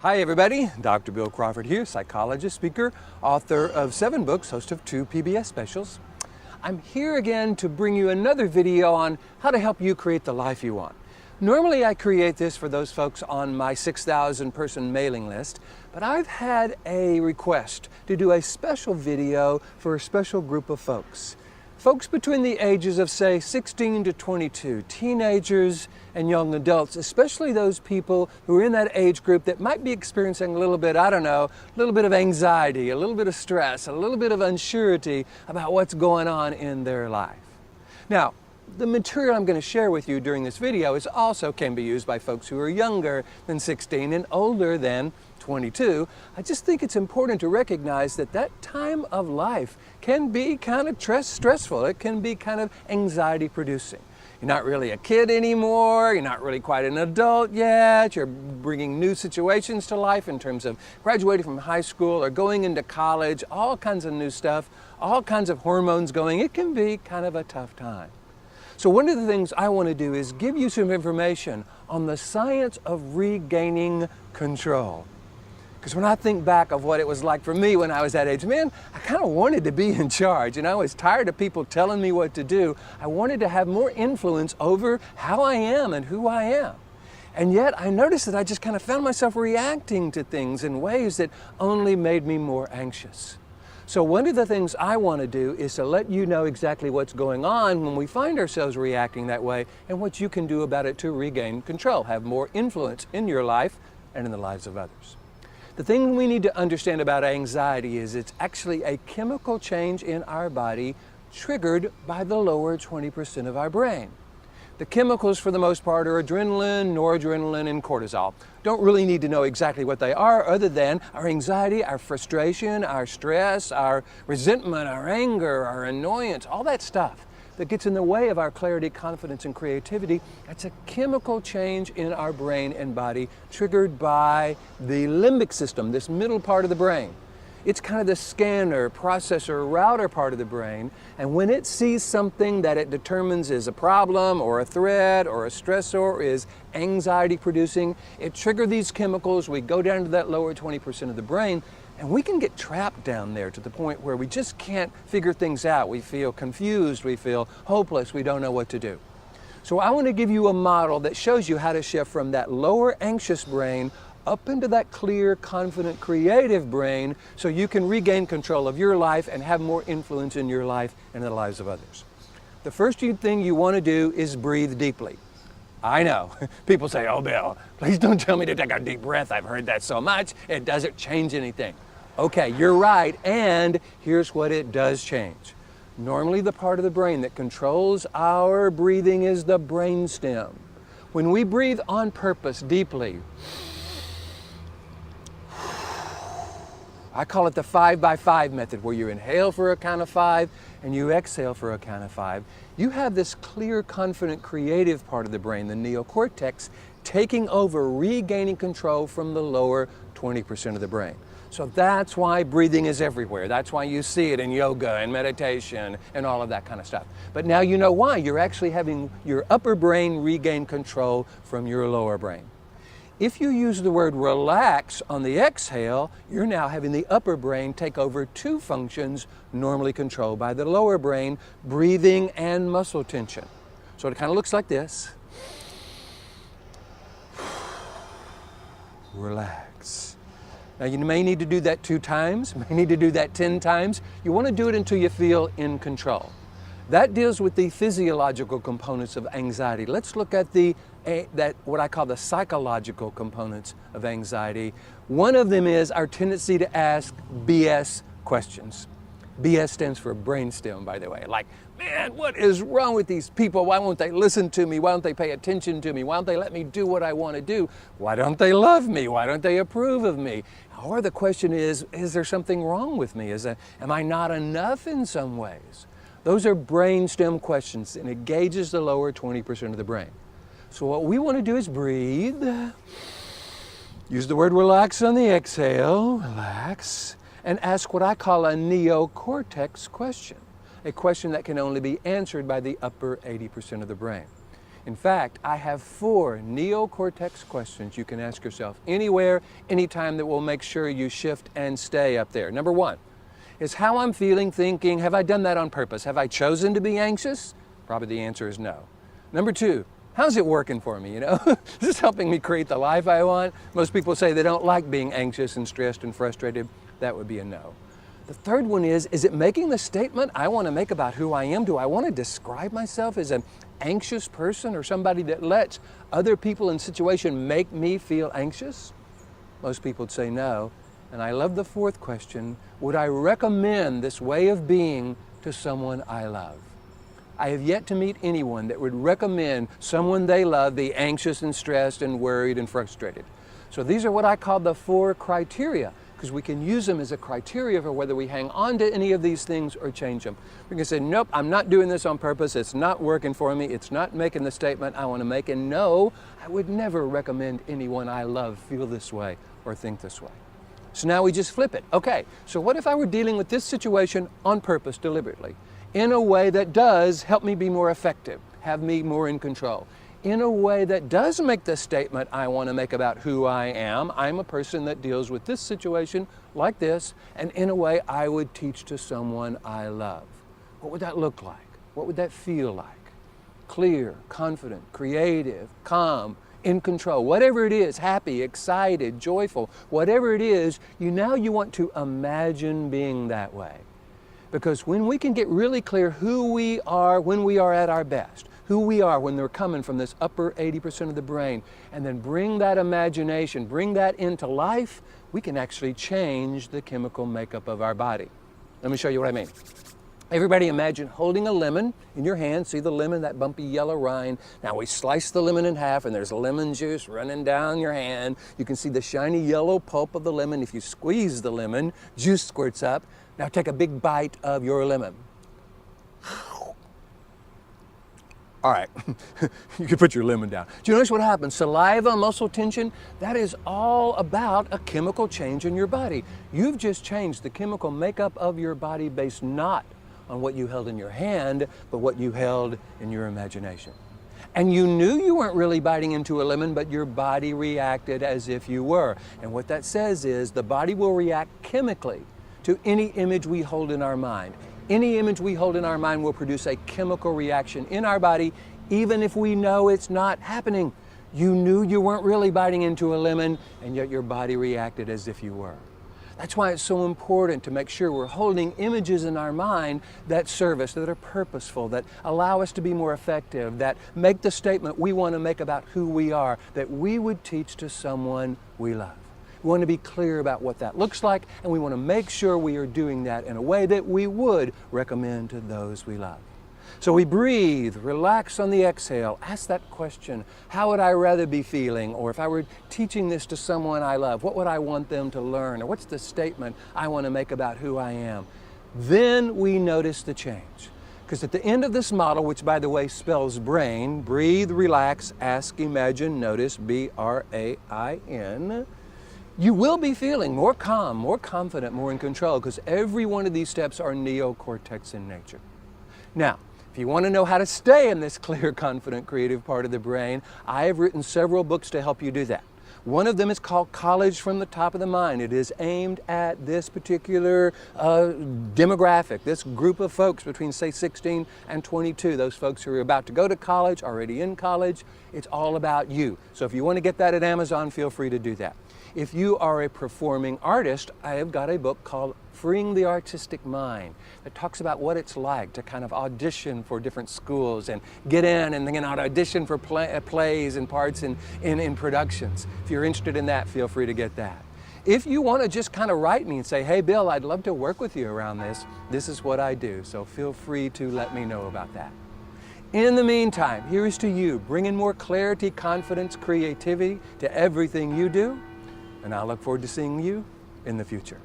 Hi everybody, Dr. Bill Crawford here, psychologist, speaker, author of 7 books, host of 2 PBS specials. I'm here again to bring you another video on how to help you create the life you want. Normally I create this for those folks on my 6,000 person mailing list, but I've had a request to do a special video for a special group of folks. Folks between the ages of, say, 16 to 22, teenagers and young adults, especially those people who are in that age group that might be experiencing a little bit, I don't know, a little bit of anxiety, a little bit of stress, a little bit of uncertainty about what's going on in their life. Now, the material I'm going to share with you during this video also can be used by folks who are younger than 16 and older than 22. I just think it's important to recognize that that time of life can be kind of stressful. It can be kind of anxiety producing. You're not really a kid anymore. You're not really quite an adult yet. You're bringing new situations to life in terms of graduating from high school or going into college, all kinds of new stuff, all kinds of hormones going. It can be kind of a tough time. So one of the things I want to do is give you some information on the science of regaining control. Because when I think back of what it was like for me when I was that age, man, I kind of wanted to be in charge, and I was tired of people telling me what to do. I wanted to have more influence over how I am and who I am. And yet I noticed that I just kind of found myself reacting to things in ways that only made me more anxious. So one of the things I want to do is to let you know exactly what's going on when we find ourselves reacting that way and what you can do about it to regain control, have more influence in your life and in the lives of others. The thing we need to understand about anxiety is it's actually a chemical change in our body triggered by the lower 20% of our brain. The chemicals, for the most part, are adrenaline, noradrenaline, and cortisol. Don't really need to know exactly what they are other than our anxiety, our frustration, our stress, our resentment, our anger, our annoyance, all that stuff that gets in the way of our clarity, confidence, and creativity. That's a chemical change in our brain and body triggered by the limbic system, this middle part of the brain. It's kind of the scanner, processor, router part of the brain, and when it sees something that it determines is a problem or a threat or a stressor or is anxiety producing, it triggers these chemicals. We go down to that lower 20% of the brain, and we can get trapped down there to the point where we just can't figure things out. We feel confused, we feel hopeless, we don't know what to do. So I want to give you a model that shows you how to shift from that lower anxious brain up into that clear, confident, creative brain so you can regain control of your life and have more influence in your life and in the lives of others. The first thing you want to do is breathe deeply. I know, people say, oh Bill, please don't tell me to take a deep breath. I've heard that so much, it doesn't change anything. Okay, you're right, and here's what it does change. Normally the part of the brain that controls our breathing is the brainstem. When we breathe on purpose deeply, I call it the 5x5 method, where you inhale for a count of 5 and you exhale for a count of 5. You have this clear, confident, creative part of the brain, the neocortex, taking over, regaining control from the lower 20% of the brain. So that's why breathing is everywhere. That's why you see it in yoga and meditation and all of that kind of stuff. But now you know why. You're actually having your upper brain regain control from your lower brain. If you use the word relax on the exhale, you're now having the upper brain take over 2 functions normally controlled by the lower brain, breathing and muscle tension. So it kind of looks like this. Relax. Now you may need to do that 2 times, may need to do that 10 times. You want to do it until you feel in control. That deals with the physiological components of anxiety. Let's look at what I call the psychological components of anxiety. One of them is our tendency to ask BS questions. BS stands for brainstem, by the way. Like, man, what is wrong with these people? Why won't they listen to me? Why don't they pay attention to me? Why don't they let me do what I want to do? Why don't they love me? Why don't they approve of me? Or the question is there something wrong with me? Am I not enough in some ways? Those are brainstem questions, and it gauges the lower 20% of the brain. So what we want to do is breathe. Use the word relax on the exhale, relax, and ask what I call a neocortex question, a question that can only be answered by the upper 80% of the brain. In fact, I have 4 neocortex questions you can ask yourself anywhere, anytime, that will make sure you shift and stay up there. Number 1 is how I'm feeling, thinking. Have I done that on purpose? Have I chosen to be anxious? Probably the answer is no. Number 2, how's it working for me, Is this helping me create the life I want? Most people say they don't like being anxious and stressed and frustrated. That would be a no. The third one is it making the statement I want to make about who I am? Do I want to describe myself as an anxious person or somebody that lets other people in situation make me feel anxious? Most people would say no. And I love the 4th question, would I recommend this way of being to someone I love? I have yet to meet anyone that would recommend someone they love be anxious and stressed and worried and frustrated. So these are what I call the 4 criteria, because we can use them as a criteria for whether we hang on to any of these things or change them. We can say, nope, I'm not doing this on purpose. It's not working for me. It's not making the statement I want to make. And no, I would never recommend anyone I love feel this way or think this way. So now we just flip it. Okay, so what if I were dealing with this situation on purpose, deliberately, in a way that does help me be more effective, have me more in control, in a way that does make the statement I want to make about who I am? I'm a person that deals with this situation like this, and in a way I would teach to someone I love. What would that look like? What would that feel like? Clear, confident, creative, calm, in control, whatever it is, happy, excited, joyful, whatever it is, you want to imagine being that way. Because when we can get really clear who we are when we are at our best, who we are when they're coming from this upper 80% of the brain, and then bring that imagination, bring that into life, we can actually change the chemical makeup of our body. Let me show you what I mean. Everybody imagine holding a lemon in your hand. See the lemon, that bumpy yellow rind? Now we slice the lemon in half and there's lemon juice running down your hand. You can see the shiny yellow pulp of the lemon. If you squeeze the lemon, juice squirts up. Now take a big bite of your lemon. All right, you can put your lemon down. Do you notice what happens? Saliva, muscle tension, that is all about a chemical change in your body. You've just changed the chemical makeup of your body based not on what you held in your hand, but what you held in your imagination. And you knew you weren't really biting into a lemon, but your body reacted as if you were. And what that says is the body will react chemically to any image we hold in our mind. Any image we hold in our mind will produce a chemical reaction in our body, even if we know it's not happening. You knew you weren't really biting into a lemon, and yet your body reacted as if you were. That's why it's so important to make sure we're holding images in our mind that serve us, that are purposeful, that allow us to be more effective, that make the statement we want to make about who we are, that we would teach to someone we love. We want to be clear about what that looks like, and we want to make sure we are doing that in a way that we would recommend to those we love. So we breathe, relax on the exhale, ask that question, how would I rather be feeling? Or if I were teaching this to someone I love, what would I want them to learn? Or what's the statement I want to make about who I am? Then we notice the change. Because at the end of this model, which by the way spells brain, breathe, relax, ask, imagine, notice, B.R.A.I.N, you will be feeling more calm, more confident, more in control, because every one of these steps are neocortex in nature. Now, if you want to know how to stay in this clear, confident, creative part of the brain, I have written several books to help you do that. One of them is called College from the Top of the Mind. It is aimed at this particular demographic, this group of folks between, say, 16 and 22, those folks who are about to go to college, already in college. It's all about you. So if you want to get that at Amazon, feel free to do that. If you are a performing artist, I have got a book called Freeing the Artistic Mind that talks about what it's like to kind of audition for different schools and get in and then audition for plays and parts in productions. If you're interested in that, feel free to get that. If you want to just kind of write me and say, hey Bill, I'd love to work with you around this, this is what I do. So feel free to let me know about that. In the meantime, here is to you, bringing more clarity, confidence, creativity to everything you do. And I look forward to seeing you in the future.